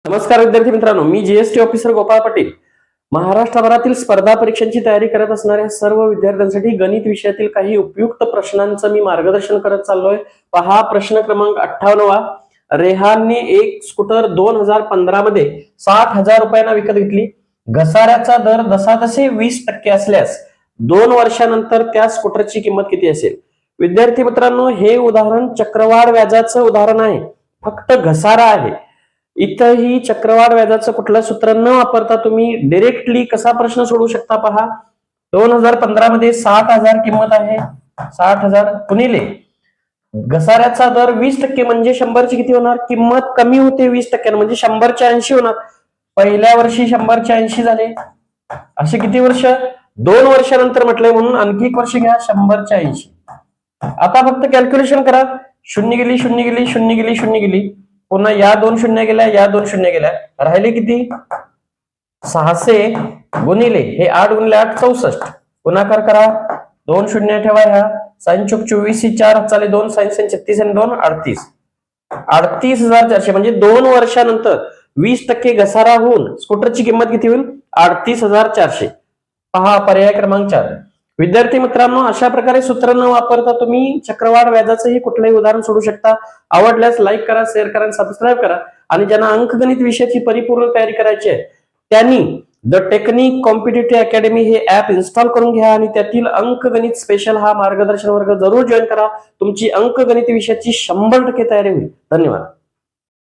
नमस्कार विद्यार्थी मित्रांनो, मी जीएसटी ऑफिसर गोपाळ पाटील. महाराष्ट्रभरातील स्पर्धा परीक्षांची तयारी करत असणाऱ्या सर्व विद्यार्थ्यांसाठी गणित विषयातील काही उपयुक्त प्रश्नांचं मी मार्गदर्शन करत चाललोय. पहा प्रश्न क्रमांक 58. रेहानने एक स्कूटर 2015 मध्ये 60,000 रुपयांना विकत घेतली. घसाऱ्याचा दर जसातसे 20% असल्यास 2 वर्षानंतर त्या स्कूटरची किंमत किती असेल? विद्यार्थी मित्रांनो, हे उदाहरण चक्रवाढ व्याजाचं उदाहरण आहे. फक्त घसारा आहे. इथंही चक्रवाढ व्याजाचं कुठलं सूत्र न वापरता तुम्ही डायरेक्टली कसा प्रश्न सोडवू शकता पहा. 2015 मध्ये 60,000 किंमत आहे. 60,000 गुणिले घसाऱ्याचा दर 20% म्हणजे 100ची किती होणार? किंमत कमी होते 20% म्हणजे 100च्या 80 होणार. पहिल्या वर्षी 100च्या 80 झाले. असे किती वर्ष? 2 वर्षानंतर म्हटलंय म्हणून आणखी एक वर्ष घ्या, 100च्या 80. आता फक्त कॅल्क्युलेशन करा. 0 गेली, 0 गेली, 0 गेली, 0 गेली. पुन्हा या 2 शून्य गेल्या, या 2 शून्य गेल्या. राहिले किती? 600 गुणिले हे 8 गुणिले 8 64. गुणाकार करा. 2 शून्य ठेवा. ह्या साइन चूक 24 4 चाले 2 साइन 36 आणि 2 38. 38,400 म्हणजे 2 वर्षानंतर 20% घसारा होऊन स्कूटरची किंमत किती होईल? 38,400. पहा पर्याय क्रमांक 4. विद्यार्थी मित्रांनो, अशा प्रकारे सूत्र न वापरता तुम्ही चक्रवाढ व्याजाचंही कुठलंही उदाहरण सोडू शकता. आवडल्यास लाईक करा, शेअर करा आणि सबस्क्राईब करा. आणि ज्यांना अंकगणित विषयाची परिपूर्ण तयारी करायची आहे त्यांनी द टेक्निक कॉम्पिटिटिव्ह अकॅडमी हे ऍप इन्स्टॉल करून घ्या आणि त्यातील अंकगणित स्पेशल हा मार्गदर्शन वर्ग जरूर जॉईन करा. तुमची अंकगणित विषयाची 100% तयारी होईल. धन्यवाद.